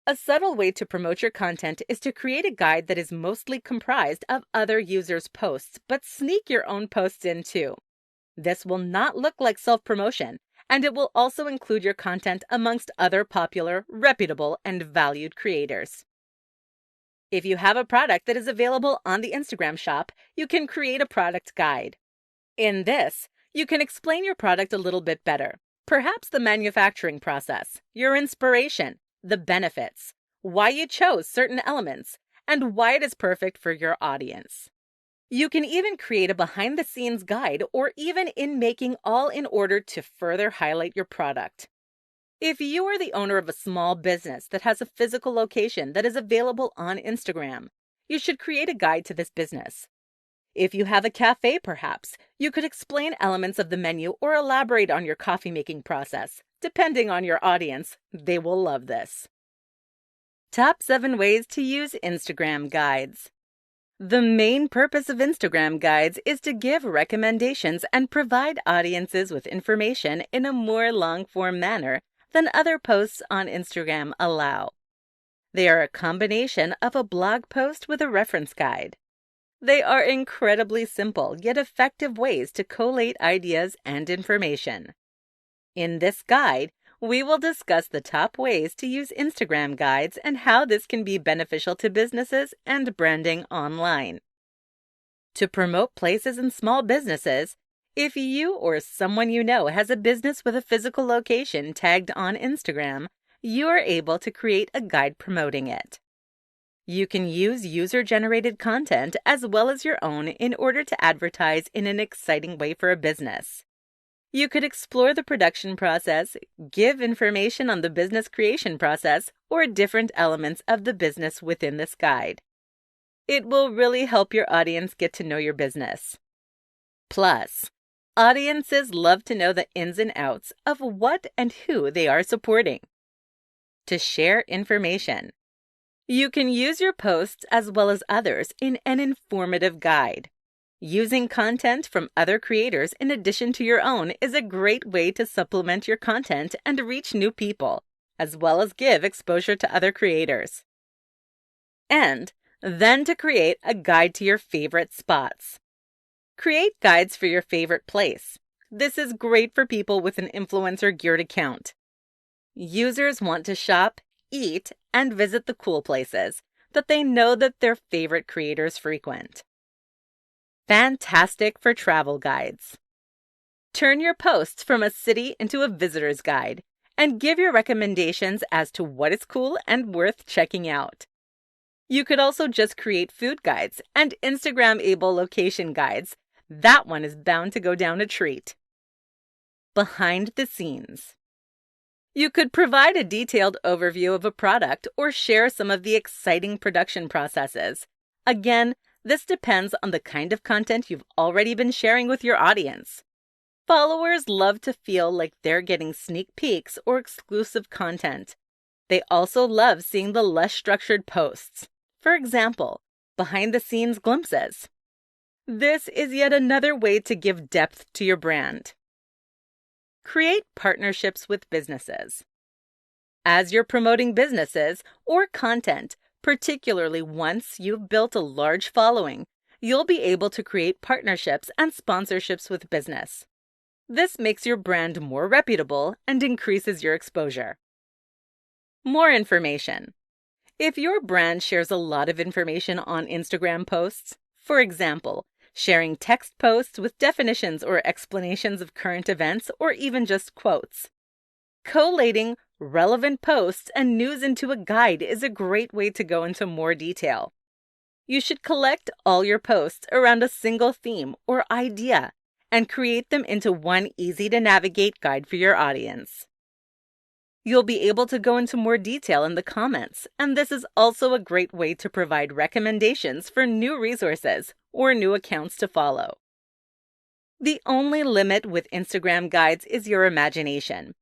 A subtle way to promote your content is to create a guide that is mostly comprised of other users' posts, but sneak your own posts in too. This will not look like self-promotion, and it will also include your content amongst other popular, reputable, and valued creators. If you have a product that is available on the Instagram shop, you can create a product guide. In this, you can explain your product a little bit better. Perhaps the manufacturing process, your inspiration, the benefits, why you chose certain elements, and why it is perfect for your audience. You can even create a behind-the-scenes guide or even in-making, all in order to further highlight your product. If you are the owner of a small business that has a physical location that is available on Instagram, you should create a guide to this business. If you have a cafe, perhaps, you could explain elements of the menu or elaborate on your coffee making process. Depending on your audience, they will love this. Top 7 ways to use Instagram guides. The main purpose of Instagram guides is to give recommendations and provide audiences with information in a more long-form manner than other posts on Instagram allow. They are a combination of a blog post with a reference guide. They are incredibly simple yet effective ways to collate ideas and information. In this guide, we will discuss the top ways to use Instagram guides and how this can be beneficial to businesses and branding online. To promote places and small businesses, if you or someone you know has a business with a physical location tagged on Instagram, you are able to create a guide promoting it. You can use user-generated content as well as your own in order to advertise in an exciting way for a business. You could explore the production process, give information on the business creation process, or different elements of the business within this guide. It will really help your audience get to know your business. Plus, audiences love to know the ins and outs of what and who they are supporting. To share information. You can use your posts as well as others in an informative guide. Using content from other creators in addition to your own is a great way to supplement your content and reach new people, as well as give exposure to other creators. And then to create a guide to your favorite spots. Create guides for your favorite place. This is great for people with an influencer-geared account. Users want to shop, eat, and visit the cool places that they know that their favorite creators frequent. Fantastic for travel guides. Turn your posts from a city into a visitor's guide and give your recommendations as to what is cool and worth checking out. You could also just create food guides and Instagram-able location guides. That one is bound to go down a treat. Behind the scenes. You could provide a detailed overview of a product or share some of the exciting production processes. Again, this depends on the kind of content you've already been sharing with your audience. Followers love to feel like they're getting sneak peeks or exclusive content. They also love seeing the less structured posts. For example, behind-the-scenes glimpses. This is yet another way to give depth to your brand. Create partnerships with businesses. As you're promoting businesses or content, particularly once you've built a large following, you'll be able to create partnerships and sponsorships with business. This makes your brand more reputable and increases your exposure. More information. If your brand shares a lot of information on Instagram posts, for example, sharing text posts with definitions or explanations of current events, or even just quotes. Collating relevant posts and news into a guide is a great way to go into more detail. You should collect all your posts around a single theme or idea and create them into one easy-to-navigate guide for your audience. You'll be able to go into more detail in the comments, and this is also a great way to provide recommendations for new resources or new accounts to follow. The only limit with Instagram guides is your imagination.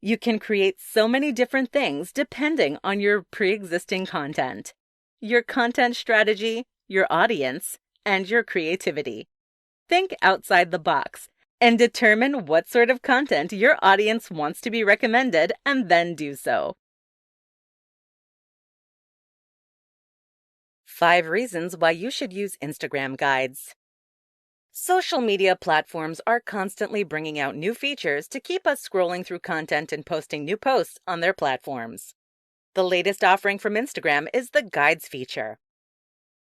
You can create so many different things depending on your pre-existing content, your content strategy, your audience, and your creativity. Think outside the box and determine what sort of content your audience wants to be recommended, and then do so. 5 reasons why you should use Instagram guides. Social media platforms are constantly bringing out new features to keep us scrolling through content and posting new posts on their platforms. The latest offering from Instagram is the Guides feature.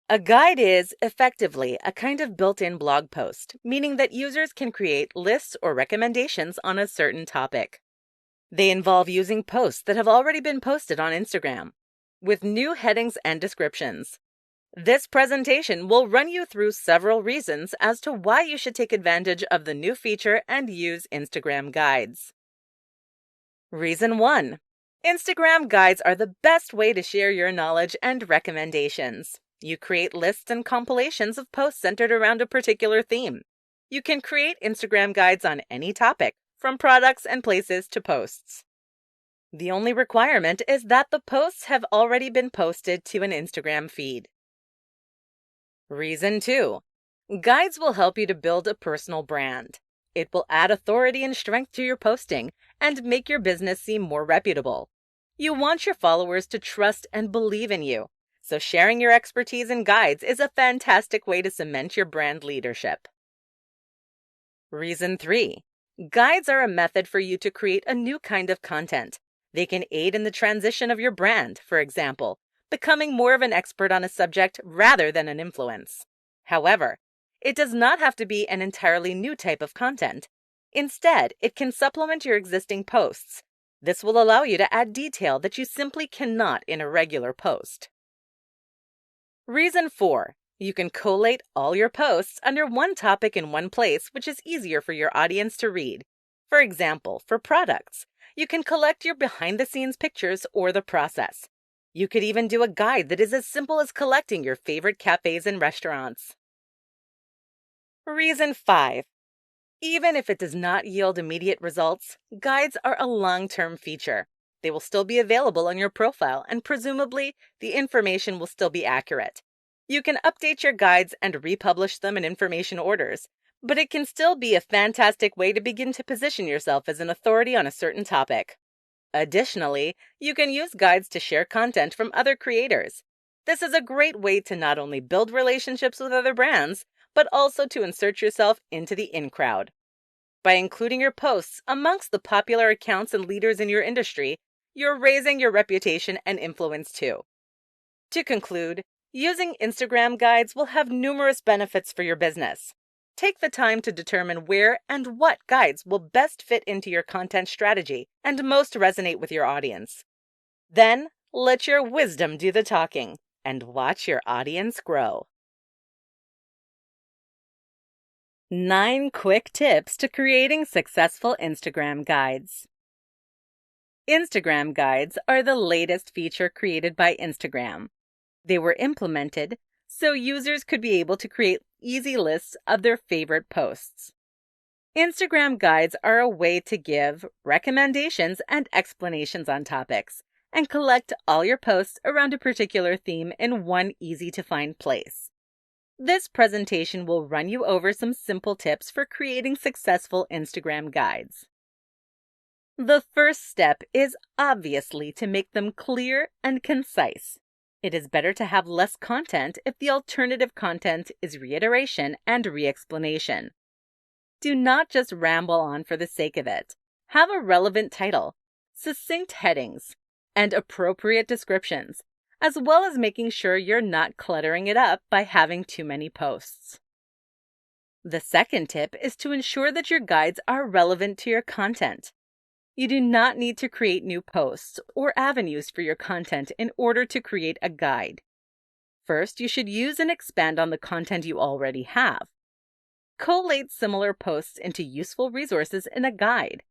A guide is, effectively, a kind of built-in blog post, meaning that users can create lists or recommendations on a certain topic. They involve using posts that have already been posted on Instagram, with new headings and descriptions. This presentation will run you through several reasons as to why you should take advantage of the new feature and use Instagram guides. Reason 1. Instagram guides are the best way to share your knowledge and recommendations. You create lists and compilations of posts centered around a particular theme. You can create Instagram guides on any topic, from products and places to posts. The only requirement is that the posts have already been posted to an Instagram feed. Reason 2. Guides will help you to build a personal brand. It will add authority and strength to your posting and make your business seem more reputable. You want your followers to trust and believe in you, so sharing your expertise in guides is a fantastic way to cement your brand leadership. Reason 3. Guides are a method for you to create a new kind of content. They can aid in the transition of your brand, for example, becoming more of an expert on a subject rather than an influence. However, it does not have to be an entirely new type of content. Instead, it can supplement your existing posts. This will allow you to add detail that you simply cannot in a regular post. Reason 4. You can collate all your posts under one topic in one place, which is easier for your audience to read. For example, for products, you can collect your behind-the-scenes pictures or the process. You could even do a guide that is as simple as collecting your favorite cafes and restaurants. Reason 5. Even if it does not yield immediate results, guides are a long-term feature. They will still be available on your profile, and presumably, the information will still be accurate. You can update your guides and republish them in information orders, but it can still be a fantastic way to begin to position yourself as an authority on a certain topic. Additionally, you can use guides to share content from other creators. This is a great way to not only build relationships with other brands, but also to insert yourself into the in crowd. By including your posts amongst the popular accounts and leaders in your industry, you're raising your reputation and influence too. To conclude, using Instagram guides will have numerous benefits for your business. Take the time to determine where and what guides will best fit into your content strategy and most resonate with your audience. Then, let your wisdom do the talking and watch your audience grow. 9 quick tips to creating successful Instagram guides. Instagram guides are the latest feature created by Instagram. They were implemented so users could be able to create easy lists of their favorite posts. Instagram guides are a way to give recommendations and explanations on topics and collect all your posts around a particular theme in one easy-to-find place. This presentation will run you over some simple tips for creating successful Instagram guides. The first step is obviously to make them clear and concise. It is better to have less content if the alternative content is reiteration and re-explanation. Do not just ramble on for the sake of it. Have a relevant title, succinct headings, and appropriate descriptions, as well as making sure you're not cluttering it up by having too many posts. The second tip is to ensure that your guides are relevant to your content. You do not need to create new posts or avenues for your content in order to create a guide. First, you should use and expand on the content you already have. Collate similar posts into useful resources in a guide.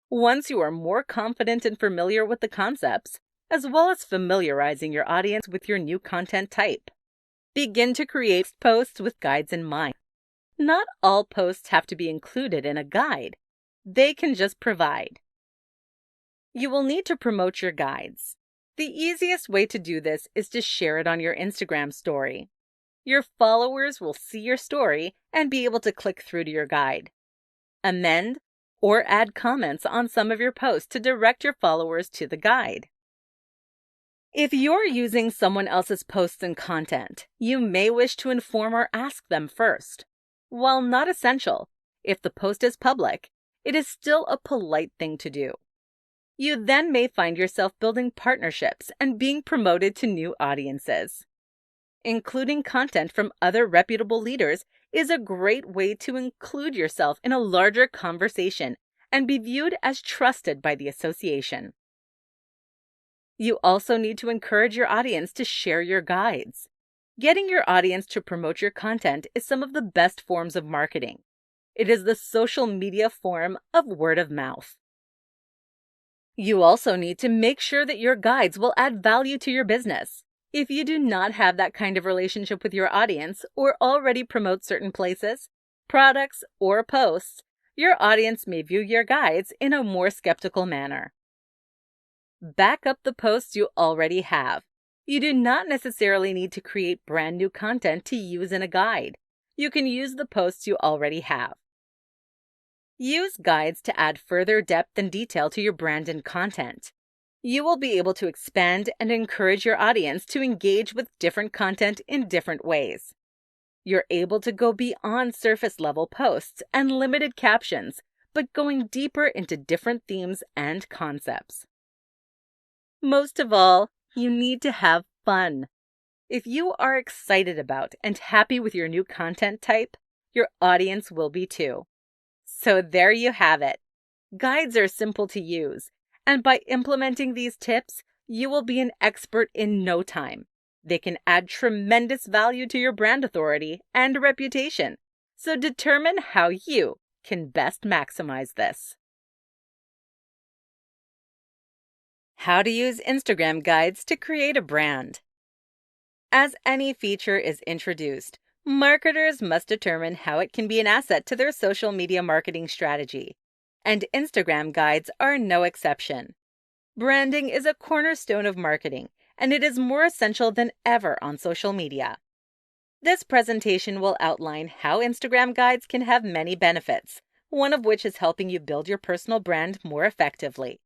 Once you are more confident and familiar with the concepts, as well as familiarizing your audience with your new content type, begin to create posts with guides in mind. Not all posts have to be included in a guide. They can just provide. You will need to promote your guides. The easiest way to do this is to share it on your Instagram story. Your followers will see your story and be able to click through to your guide. Amend or add comments on some of your posts to direct your followers to the guide. If you're using someone else's posts and content, you may wish to inform or ask them first. While not essential, if the post is public, it is still a polite thing to do. You then may find yourself building partnerships and being promoted to new audiences. Including content from other reputable leaders is a great way to include yourself in a larger conversation and be viewed as trusted by the association. You also need to encourage your audience to share your guides. Getting your audience to promote your content is some of the best forms of marketing. It is the social media form of word of mouth. You also need to make sure that your guides will add value to your business. If you do not have that kind of relationship with your audience or already promote certain places, products, or posts, your audience may view your guides in a more skeptical manner. Back up the posts you already have. You do not necessarily need to create brand new content to use in a guide. You can use the posts you already have. Use guides to add further depth and detail to your brand and content. You will be able to expand and encourage your audience to engage with different content in different ways. You're able to go beyond surface-level posts and limited captions, but going deeper into different themes and concepts. Most of all, you need to have fun. If you are excited about and happy with your new content type, your audience will be too. So there you have it. Guides are simple to use, and by implementing these tips, you will be an expert in no time. They can add tremendous value to your brand authority and reputation. So determine how you can best maximize this. How to use Instagram guides to create a brand. As any feature is introduced, marketers must determine how it can be an asset to their social media marketing strategy. And Instagram guides are no exception. Branding is a cornerstone of marketing, and it is more essential than ever on social media. This presentation will outline how Instagram guides can have many benefits, one of which is helping you build your personal brand more effectively.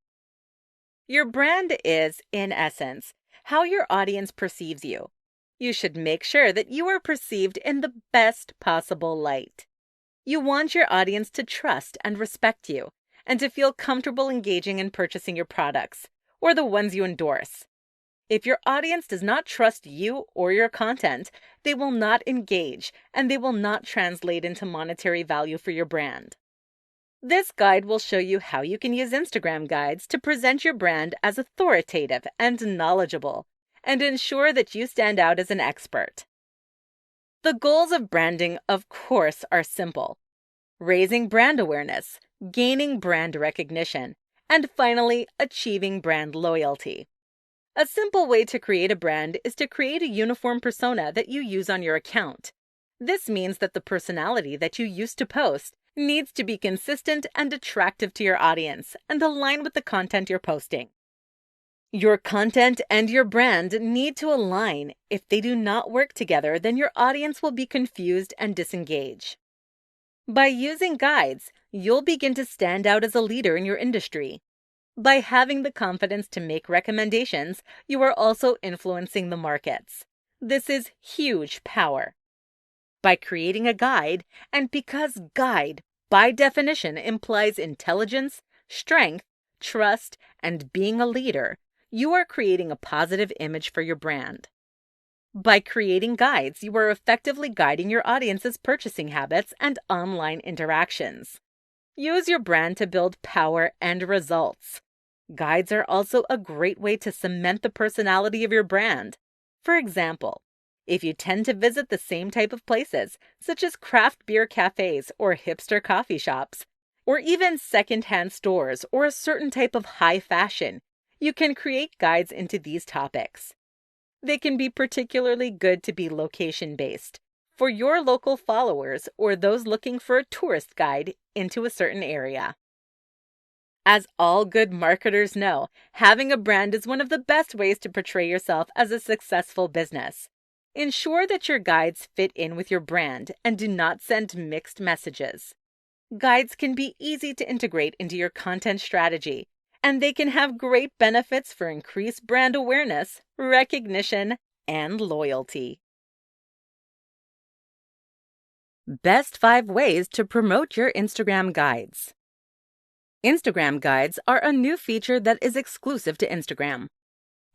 Your brand is, in essence, how your audience perceives you. You should make sure that you are perceived in the best possible light. You want your audience to trust and respect you, and to feel comfortable engaging and purchasing your products, or the ones you endorse. If your audience does not trust you or your content, they will not engage, and they will not translate into monetary value for your brand. This guide will show you how you can use Instagram guides to present your brand as authoritative and knowledgeable, and ensure that you stand out as an expert. The goals of branding, of course, are simple: raising brand awareness, gaining brand recognition, and finally, achieving brand loyalty. A simple way to create a brand is to create a uniform persona that you use on your account. This means that the personality that you used to post needs to be consistent and attractive to your audience and align with the content you're posting. Your content and your brand need to align. If they do not work together, then your audience will be confused and disengage. By using guides, you'll begin to stand out as a leader in your industry. By having the confidence to make recommendations, you are also influencing the markets. This is huge power. By creating a guide, and because guide, by definition, implies intelligence, strength, trust, and being a leader, you are creating a positive image for your brand. By creating guides, you are effectively guiding your audience's purchasing habits and online interactions. Use your brand to build power and results. Guides are also a great way to cement the personality of your brand. For example, if you tend to visit the same type of places, such as craft beer cafes or hipster coffee shops, or even secondhand stores or a certain type of high fashion, you can create guides into these topics. They can be particularly good to be location-based, for your local followers or those looking for a tourist guide into a certain area. As all good marketers know, having a brand is one of the best ways to portray yourself as a successful business. Ensure that your guides fit in with your brand and do not send mixed messages. Guides can be easy to integrate into your content strategy, and they can have great benefits for increased brand awareness, recognition, and loyalty. Best 5 ways to promote your Instagram guides. Instagram guides are a new feature that is exclusive to Instagram.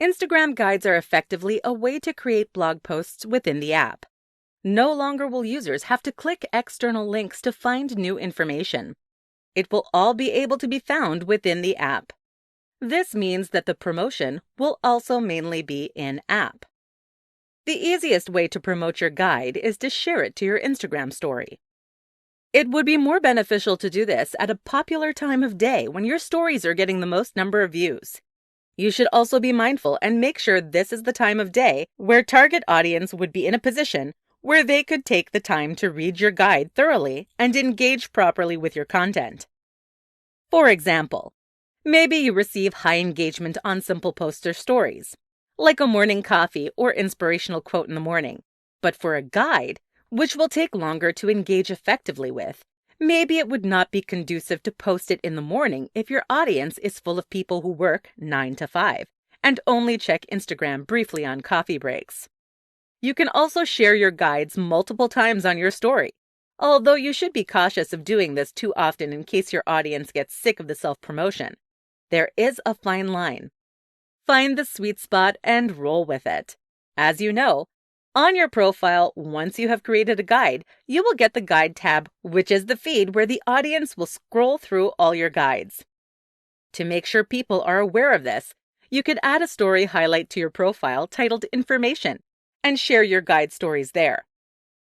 Instagram guides are effectively a way to create blog posts within the app. No longer will users have to click external links to find new information. It will all be able to be found within the app. This means that the promotion will also mainly be in-app. The easiest way to promote your guide is to share it to your Instagram story. It would be more beneficial to do this at a popular time of day when your stories are getting the most number of views. You should also be mindful and make sure this is the time of day where target audience would be in a position where they could take the time to read your guide thoroughly and engage properly with your content. For example, maybe you receive high engagement on simple posts or stories, like a morning coffee or inspirational quote in the morning. But for a guide, which will take longer to engage effectively with, maybe it would not be conducive to post it in the morning if your audience is full of people who work 9 to 5 and only check Instagram briefly on coffee breaks. You can also share your guides multiple times on your story, although you should be cautious of doing this too often in case your audience gets sick of the self-promotion. There is a fine line. Find the sweet spot and roll with it. As you know, on your profile, once you have created a guide, you will get the Guide tab, which is the feed where the audience will scroll through all your guides. To make sure people are aware of this, you could add a story highlight to your profile titled Information and share your guide stories there.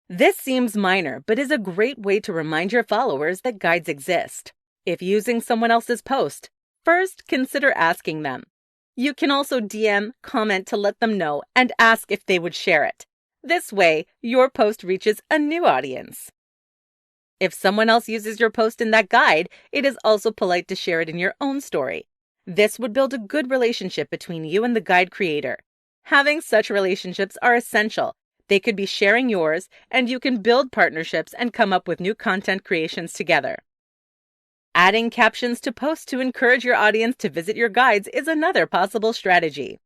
This seems minor, but is a great way to remind your followers that guides exist. If using someone else's post, first consider asking them. You can also DM, comment to let them know, and ask if they would share it. This way, your post reaches a new audience. If someone else uses your post in that guide, it is also polite to share it in your own story. This would build a good relationship between you and the guide creator. Having such relationships are essential. They could be sharing yours, and you can build partnerships and come up with new content creations together. Adding captions to posts to encourage your audience to visit your guides is another possible strategy.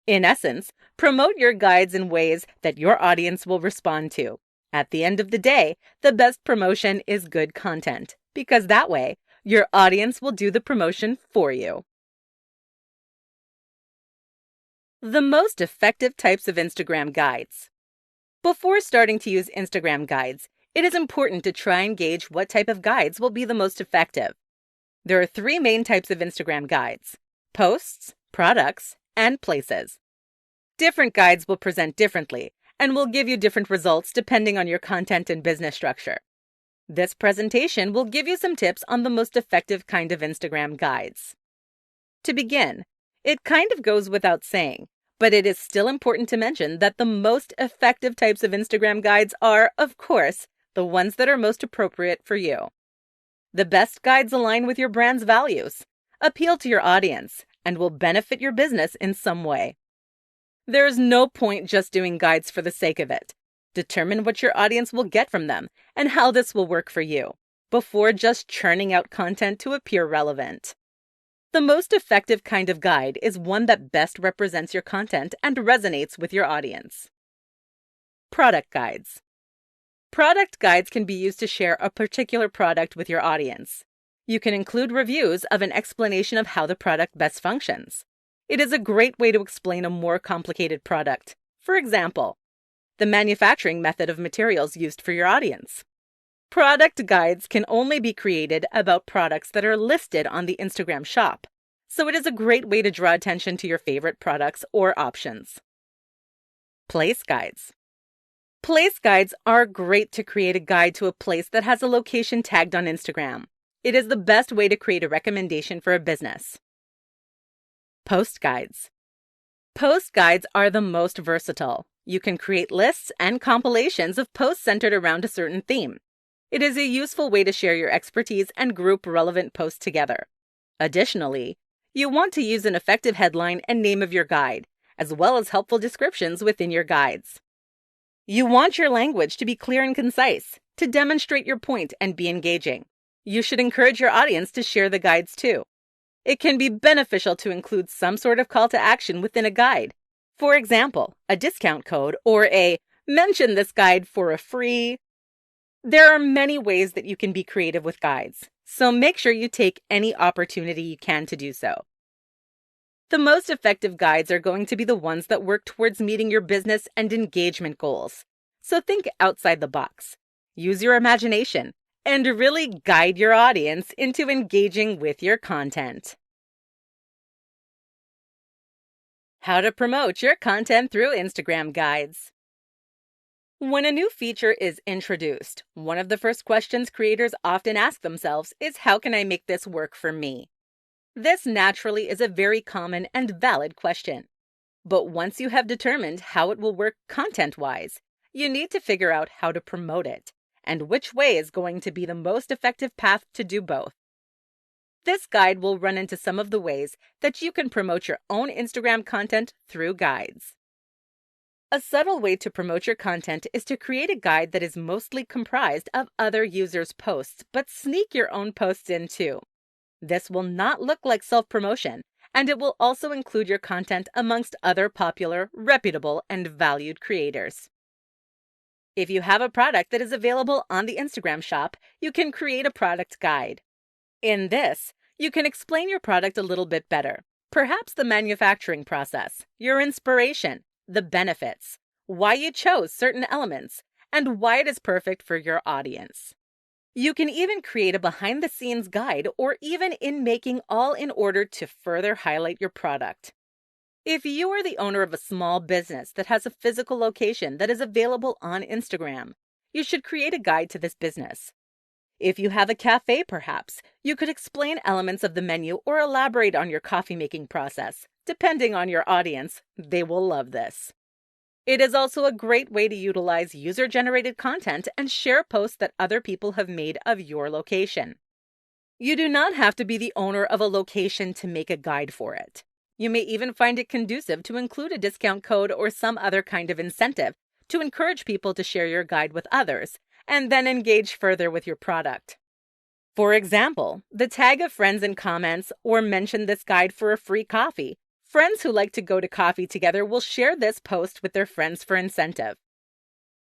In essence, promote your guides in ways that your audience will respond to. At the end of the day, the best promotion is good content, because that way, your audience will do the promotion for you. The most effective types of Instagram guides. Before starting to use Instagram guides, it is important to try and gauge what type of guides will be the most effective. There are 3 main types of Instagram guides: posts, products, and places. Different guides will present differently and will give you different results depending on your content and business structure. This presentation will give you some tips on the most effective kind of Instagram guides. To begin, it kind of goes without saying, but it is still important to mention that the most effective types of Instagram guides are, of course, the ones that are most appropriate for you. The best guides align with your brand's values, appeal to your audience, and will benefit your business in some way. There is no point just doing guides for the sake of it. Determine what your audience will get from them and how this will work for you, before just churning out content to appear relevant. The most effective kind of guide is one that best represents your content and resonates with your audience. Product guides. Product guides can be used to share a particular product with your audience. You can include reviews of an explanation of how the product best functions. It is a great way to explain a more complicated product. For example, the manufacturing method of materials used for your audience. Product guides can only be created about products that are listed on the Instagram shop, so it is a great way to draw attention to your favorite products or options. Place guides. Place guides are great to create a guide to a place that has a location tagged on Instagram. It is the best way to create a recommendation for a business. Post guides. Post guides are the most versatile. You can create lists and compilations of posts centered around a certain theme. It is a useful way to share your expertise and group relevant posts together. Additionally, you want to use an effective headline and name of your guide, as well as helpful descriptions within your guides. You want your language to be clear and concise, to demonstrate your point and be engaging. You should encourage your audience to share the guides too. It can be beneficial to include some sort of call to action within a guide. For example, a discount code or a mention this guide for a free. There are many ways that you can be creative with guides, so make sure you take any opportunity you can to do so. The most effective guides are going to be the ones that work towards meeting your business and engagement goals. So think outside the box. Use your imagination and really guide your audience into engaging with your content. How to promote your content through Instagram guides. When a new feature is introduced, one of the first questions creators often ask themselves is, how can I make this work for me? This naturally is a very common and valid question. But once you have determined how it will work content-wise, you need to figure out how to promote it, and which way is going to be the most effective path to do both. This guide will run into some of the ways that you can promote your own Instagram content through guides. A subtle way to promote your content is to create a guide that is mostly comprised of other users' posts, but sneak your own posts in too. This will not look like self-promotion, and it will also include your content amongst other popular, reputable, and valued creators. If you have a product that is available on the Instagram shop, you can create a product guide. In this, you can explain your product a little bit better, perhaps the manufacturing process, your inspiration, the benefits, why you chose certain elements, and why it is perfect for your audience. You can even create a behind-the-scenes guide or even in making, all in order to further highlight your product. If you are the owner of a small business that has a physical location that is available on Instagram, you should create a guide to this business. If you have a cafe, perhaps, you could explain elements of the menu or elaborate on your coffee-making process. Depending on your audience, they will love this. It is also a great way to utilize user-generated content and share posts that other people have made of your location. You do not have to be the owner of a location to make a guide for it. You may even find it conducive to include a discount code or some other kind of incentive to encourage people to share your guide with others and then engage further with your product. For example, the tag of friends in comments or mention this guide for a free coffee. Friends who like to go to coffee together will share this post with their friends for incentive.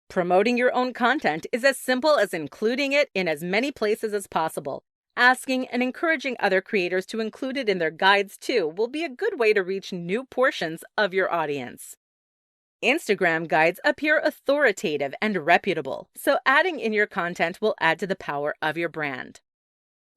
Promoting your own content is as simple as including it in as many places as possible. Asking and encouraging other creators to include it in their guides too will be a good way to reach new portions of your audience. Instagram guides appear authoritative and reputable, so adding in your content will add to the power of your brand.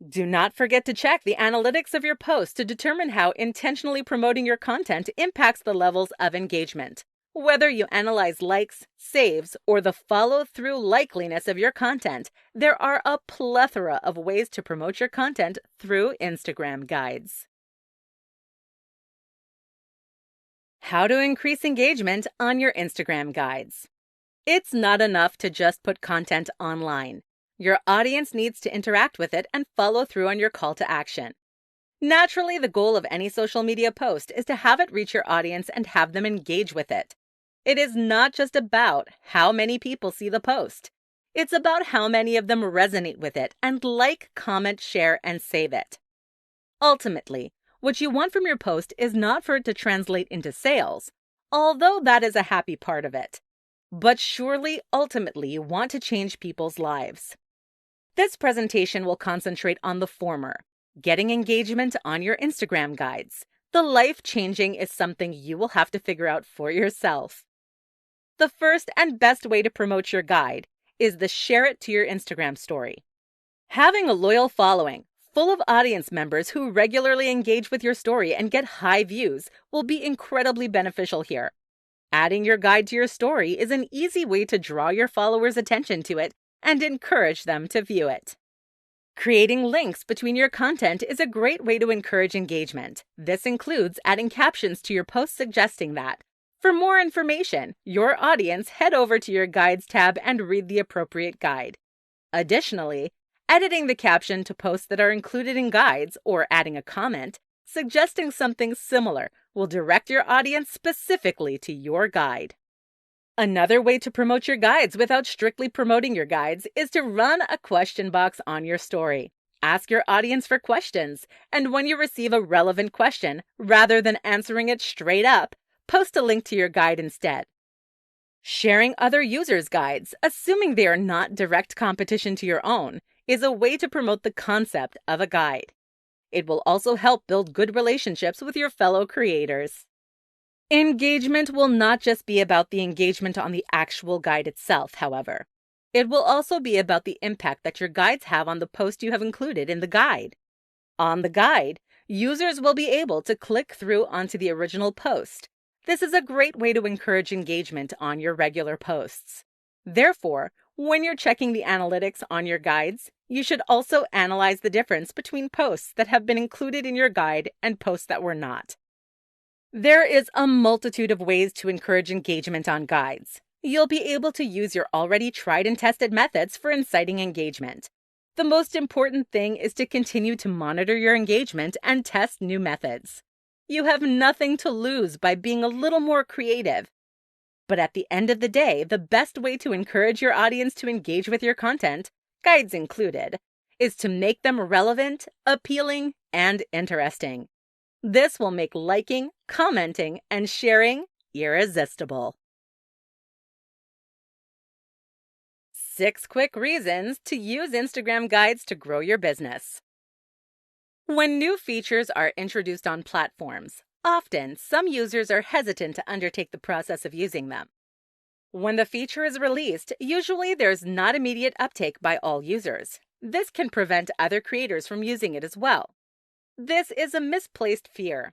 Do not forget to check the analytics of your post to determine how intentionally promoting your content impacts the levels of engagement. Whether you analyze likes, saves, or the follow-through likeliness of your content, there are a plethora of ways to promote your content through Instagram guides. How to increase engagement on your Instagram guides. It's not enough to just put content online. Your audience needs to interact with it and follow through on your call to action. Naturally, the goal of any social media post is to have it reach your audience and have them engage with it. It is not just about how many people see the post. It's about how many of them resonate with it and like, comment, share, and save it. Ultimately, what you want from your post is not for it to translate into sales, although that is a happy part of it. But surely, ultimately, you want to change people's lives. This presentation will concentrate on the former, getting engagement on your Instagram guides. The life-changing is something you will have to figure out for yourself. The first and best way to promote your guide is to share it to your Instagram story. Having a loyal following, full of audience members who regularly engage with your story and get high views, will be incredibly beneficial here. Adding your guide to your story is an easy way to draw your followers' attention to it and encourage them to view it. Creating links between your content is a great way to encourage engagement. This includes adding captions to your posts suggesting that. For more information, your audience head over to your Guides tab and read the appropriate guide. Additionally, editing the caption to posts that are included in guides or adding a comment suggesting something similar will direct your audience specifically to your guide. Another way to promote your guides without strictly promoting your guides is to run a question box on your story. Ask your audience for questions, and when you receive a relevant question, rather than answering it straight up, post a link to your guide instead. Sharing other users' guides, assuming they are not direct competition to your own, is a way to promote the concept of a guide. It will also help build good relationships with your fellow creators. Engagement will not just be about the engagement on the actual guide itself, however. It will also be about the impact that your guides have on the post you have included in the guide. On the guide, users will be able to click through onto the original post. This is a great way to encourage engagement on your regular posts. Therefore, when you're checking the analytics on your guides, you should also analyze the difference between posts that have been included in your guide and posts that were not. There is a multitude of ways to encourage engagement on guides. You'll be able to use your already tried and tested methods for inciting engagement. The most important thing is to continue to monitor your engagement and test new methods. You have nothing to lose by being a little more creative. But at the end of the day, the best way to encourage your audience to engage with your content, guides included, is to make them relevant, appealing, and interesting. This will make liking, commenting, and sharing irresistible. 6 quick reasons to use Instagram guides to grow your business. When new features are introduced on platforms, often some users are hesitant to undertake the process of using them. When the feature is released, usually there's not immediate uptake by all users. This can prevent other creators from using it as well. This is a misplaced fear.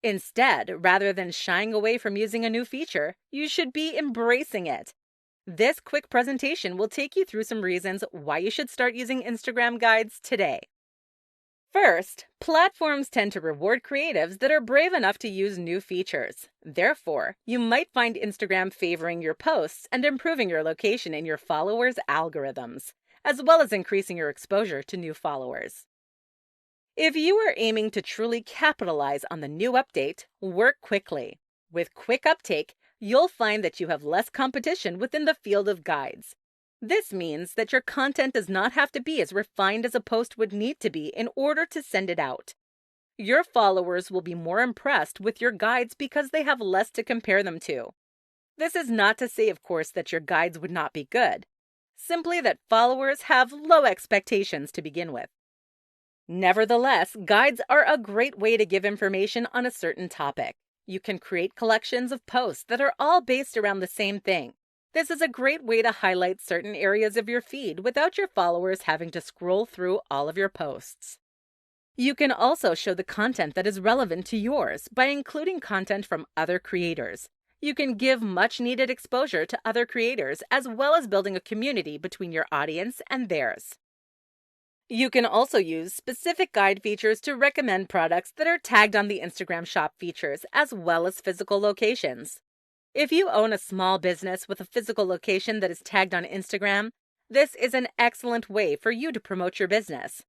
Instead, rather than shying away from using a new feature, you should be embracing it. This quick presentation will take you through some reasons why you should start using Instagram guides today. First, platforms tend to reward creatives that are brave enough to use new features. Therefore, you might find Instagram favoring your posts and improving your location in your followers' algorithms, as well as increasing your exposure to new followers. If you are aiming to truly capitalize on the new update, work quickly. With quick uptake, you'll find that you have less competition within the field of guides. This means that your content does not have to be as refined as a post would need to be in order to send it out. Your followers will be more impressed with your guides because they have less to compare them to. This is not to say, of course, that your guides would not be good. Simply that followers have low expectations to begin with. Nevertheless, guides are a great way to give information on a certain topic. You can create collections of posts that are all based around the same thing. This is a great way to highlight certain areas of your feed without your followers having to scroll through all of your posts. You can also show the content that is relevant to yours by including content from other creators. You can give much needed exposure to other creators as well as building a community between your audience and theirs. You can also use specific guide features to recommend products that are tagged on the Instagram shop features as well as physical locations. If you own a small business with a physical location that is tagged on Instagram, this is an excellent way for you to promote your business.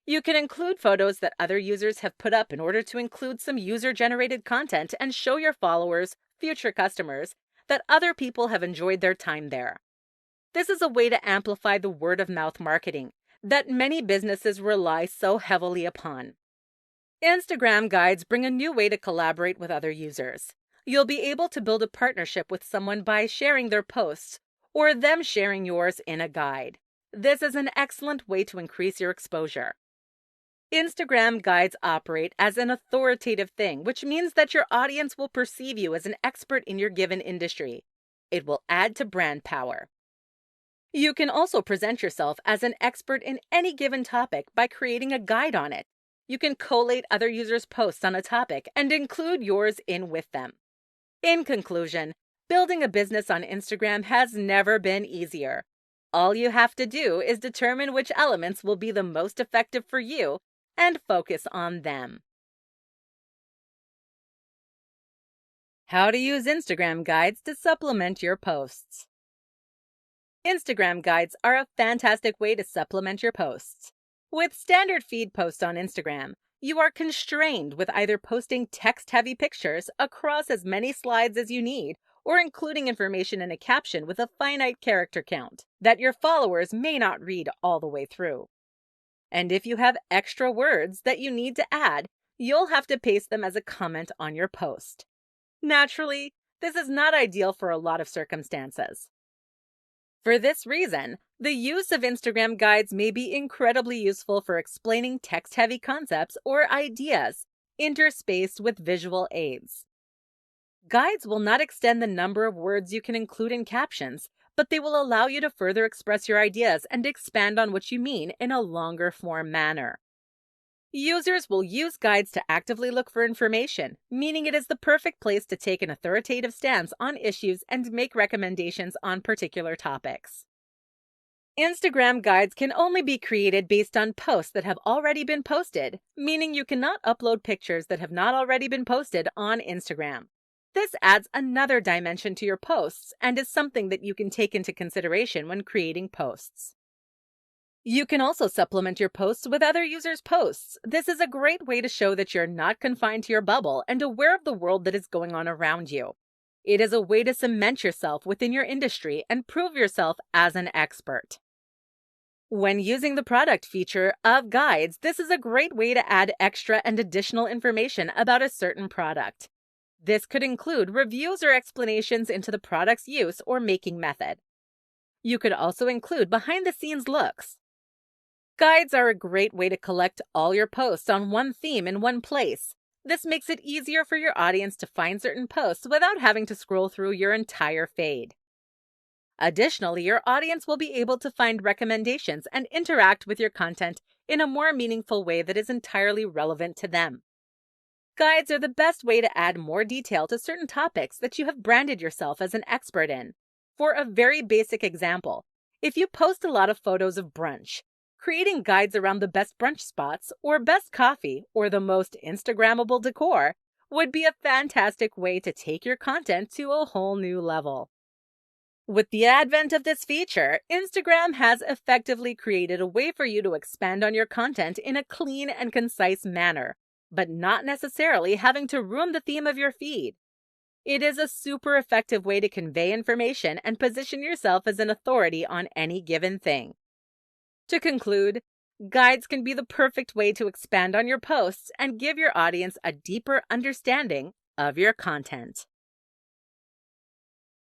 You can include photos that other users have put up in order to include some user-generated content and show your followers, future customers, that other people have enjoyed their time there. This is a way to amplify the word-of-mouth marketing that many businesses rely so heavily upon. Instagram guides bring a new way to collaborate with other users. You'll be able to build a partnership with someone by sharing their posts or them sharing yours in a guide. This is an excellent way to increase your exposure. Instagram guides operate as an authoritative thing, which means that your audience will perceive you as an expert in your given industry. It will add to brand power. You can also present yourself as an expert in any given topic by creating a guide on it. You can collate other users' posts on a topic and include yours in with them. In conclusion, building a business on Instagram has never been easier. All you have to do is determine which elements will be the most effective for you and focus on them. How to use Instagram guides to supplement your posts. Instagram guides are a fantastic way to supplement your posts. With standard feed posts on Instagram, you are constrained with either posting text-heavy pictures across as many slides as you need or including information in a caption with a finite character count that your followers may not read all the way through. And if you have extra words that you need to add, you'll have to paste them as a comment on your post. Naturally, this is not ideal for a lot of circumstances. For this reason, the use of Instagram guides may be incredibly useful for explaining text-heavy concepts or ideas, interspaced with visual aids. Guides will not extend the number of words you can include in captions, but they will allow you to further express your ideas and expand on what you mean in a longer form manner. Users will use guides to actively look for information, meaning it is the perfect place to take an authoritative stance on issues and make recommendations on particular topics. Instagram guides can only be created based on posts that have already been posted, meaning you cannot upload pictures that have not already been posted on Instagram. This adds another dimension to your posts and is something that you can take into consideration when creating posts. You can also supplement your posts with other users' posts. This is a great way to show that you're not confined to your bubble and aware of the world that is going on around you. It is a way to cement yourself within your industry and prove yourself as an expert. When using the product feature of guides, this is a great way to add extra and additional information about a certain product. This could include reviews or explanations into the product's use or making method. You could also include behind-the-scenes looks. Guides are a great way to collect all your posts on one theme in one place. This makes it easier for your audience to find certain posts without having to scroll through your entire feed. Additionally, your audience will be able to find recommendations and interact with your content in a more meaningful way that is entirely relevant to them. Guides are the best way to add more detail to certain topics that you have branded yourself as an expert in. For a very basic example, if you post a lot of photos of brunch, creating guides around the best brunch spots or best coffee or the most Instagrammable decor would be a fantastic way to take your content to a whole new level. With the advent of this feature, Instagram has effectively created a way for you to expand on your content in a clean and concise manner, but not necessarily having to ruin the theme of your feed. It is a super effective way to convey information and position yourself as an authority on any given thing. To conclude, guides can be the perfect way to expand on your posts and give your audience a deeper understanding of your content.